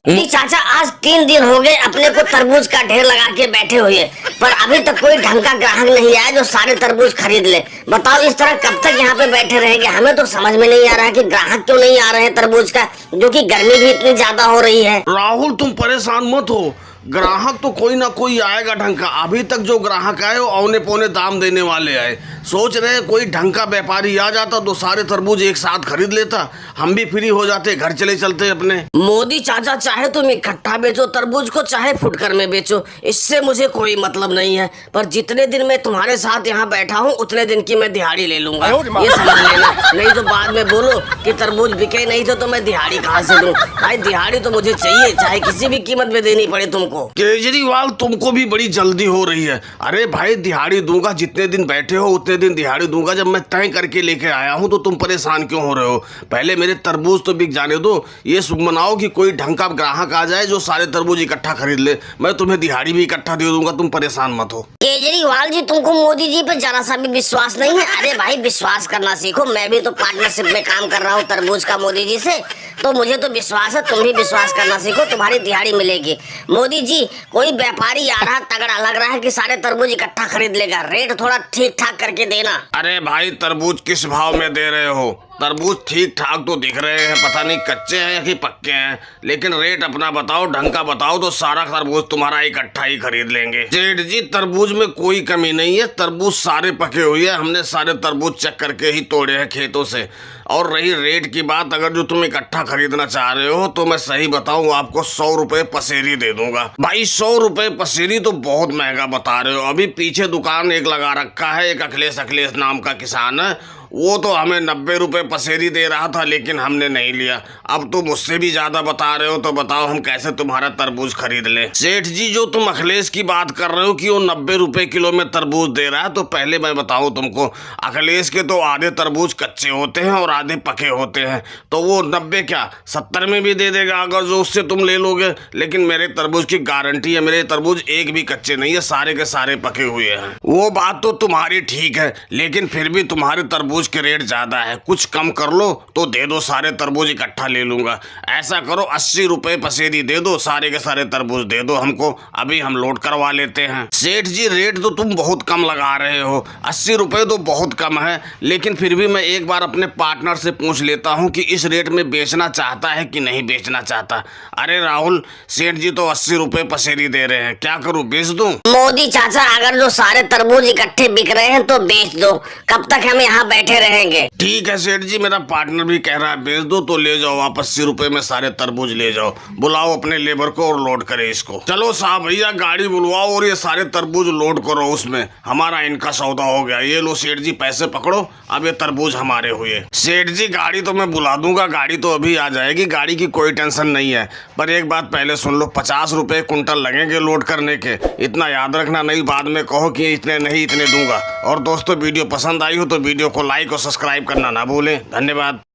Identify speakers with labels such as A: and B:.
A: जी चाचा, आज 3 दिन हो गए अपने को तरबूज का ढेर लगा के बैठे हुए, पर अभी तक कोई ढंग का ग्राहक नहीं आया जो सारे तरबूज खरीद ले। बताओ इस तरह कब तक यहाँ पे बैठे रहेंगे? हमें तो समझ में नहीं आ रहा है कि ग्राहक क्यों नहीं आ रहे हैं तरबूज का, जो कि गर्मी भी इतनी ज्यादा हो रही है।
B: राहुल तुम परेशान मत हो, ग्राहक तो कोई ना कोई आएगा ढंग का। अभी तक जो ग्राहक आए वो औने पौने दाम देने वाले आए। सोच रहे कोई ढंग का व्यापारी आ जाता तो सारे तरबूज एक साथ खरीद लेता, हम भी फ्री हो जाते, घर चले चलते अपने।
A: मोदी चाचा, चाहे तुम इकट्ठा बेचो तरबूज को, चाहे फुटकर में बेचो, इससे मुझे कोई मतलब नहीं है। पर जितने दिन मैं तुम्हारे साथ यहाँ बैठा हूँ उतने दिन की मैं दिहाड़ी ले लूंगा, ये समझ लेना। नहीं तो बाद में बोलो कि तरबूज बिके नहीं थे तो मैं दिहाड़ी कहाँ से दूं? भाई दिहाड़ी तो मुझे चाहिए, चाहे किसी भी कीमत में देनी पड़े तुमको।
B: केजरीवाल तुमको भी बड़ी जल्दी हो रही है। अरे भाई दिहाड़ी दूंगा, जितने दिन बैठे हो उतने दिन दिहाड़ी दूंगा। जब मैं तय करके लेके आया हूँ तो तुम परेशान क्यों हो रहे हो? पहले मेरे तरबूज तो बिक जाने दो। ये शुभ मनाओ कि कोई ढंग का ग्राहक आ जाए जो सारे तरबूज इकट्ठा खरीद ले, मैं तुम्हें दिहाड़ी भी इकट्ठा दे दूंगा, तुम परेशान मत हो।
A: केजरीवाल जी, तुमको मोदी जी पे जरा सा भी विश्वास नहीं है? अरे भाई विश्वास करना सीखो, मैं भी तो पार्टनरशिप में काम कर रहा हूँ तरबूज का मोदी जी से, तो मुझे तो विश्वास है। तुम भी विश्वास करना सीखो, तुम्हारी दिहाड़ी मिलेगी। मोदी जी, कोई व्यापारी आ रहा तगड़ा लग रहा है कि सारे तरबूज इकट्ठा खरीद लेगा, रेट थोड़ा ठीक ठाक करके देना।
B: अरे भाई तरबूज किस भाव में दे रहे हो? तरबूज ठीक ठाक तो दिख रहे हैं, पता नहीं कच्चे हैं या कि पक्के हैं, लेकिन रेट अपना बताओ, ढंग का बताओ तो सारा तरबूज तुम्हारा इकट्ठा ही खरीद लेंगे। सेठ जी तरबूज में कोई कमी नहीं है, तरबूज सारे पके हुए हैं, हमने सारे तरबूज चेक करके ही तोड़े हैं खेतों से। और रही रेट की बात, अगर जो तुम इकट्ठा खरीदना चाह रहे हो तो मैं सही बताऊं आपको 100 रुपए पसेरी दे दूंगा। भाई 100 रुपए पसेरी तो बहुत महंगा बता रहे हो। अभी पीछे दुकान एक लगा रखा है, एक अखिलेश नाम का किसान है, वो तो हमें 90 रुपए पसेरी दे रहा था, लेकिन हमने नहीं लिया। अब तुम मुझसे भी ज्यादा बता रहे हो, तो बताओ हम कैसे तुम्हारा तरबूज खरीद ले? सेठ जी, जो तुम अखिलेश की बात कर रहे हो कि वो 90 रुपए किलो में तरबूज दे रहा है, तो पहले मैं बताऊं तुमको, अखिलेश के तो आधे तरबूज कच्चे होते हैं और आधे पके होते हैं, तो वो 90 क्या 70 में भी दे देगा अगर जो उससे तुम ले लोगे। लेकिन मेरे तरबूज की गारंटी है, मेरे तरबूज एक भी कच्चे नहीं है, सारे के सारे पके हुए हैं। वो बात तो तुम्हारी ठीक है, लेकिन फिर भी तुम्हारे तरबूज के रेट ज्यादा है, कुछ कम कर लो तो दे दो, सारे तरबूज इकट्ठा ले लूंगा। ऐसा करो 80 रुपए पसेरी दे दो, सारे के सारे तरबूज दे दो हमको, अभी हम लोड करवा लेते हैं। सेठ जी रेट तो तुम बहुत कम लगा रहे हो, 80 रुपए तो बहुत कम है, लेकिन फिर भी मैं एक बार अपने पार्टनर से पूछ लेता हूँ कि इस रेट में बेचना चाहता है कि नहीं बेचना चाहता। अरे राहुल, सेठ जी तो 80 रुपए पसेरी दे रहे हैं, क्या करूँ, बेच दूं?
A: मोदी चाचा, अगर जो सारे तरबूज इकट्ठे बिक रहे हैं तो बेच दो, कब तक हम यहाँ बैठे रहेंगे?
B: ठीक है सेठ जी, मेरा पार्टनर भी कह रहा है बेच दो, तो ले जाओ आप 80 रुपए में सारे तरबूज ले जाओ। बुलाओ अपने लेबर को और लोड करे इसको। चलो साहब भैया, गाड़ी बुलवाओ और ये सारे तरबूज लोड करो उसमें, हमारा इनका सौदा हो गया। ये लो सेठ जी, पैसे पकड़ो, अब ये तरबूज हमारे हुए। सेठ जी गाड़ी तो मैं बुला दूंगा, गाड़ी तो अभी आ जाएगी, गाड़ी की कोई टेंशन नहीं है। पर एक बात पहले सुन लो, 50 रुपए कुंटल लगेंगे लोड करने के, इतना याद रखना, नहीं बाद में कहो कि इतने नहीं इतने दूंगा। और दोस्तों वीडियो पसंद आई हो तो वीडियो को लाइक और सब्सक्राइब करना ना भूलें। धन्यवाद।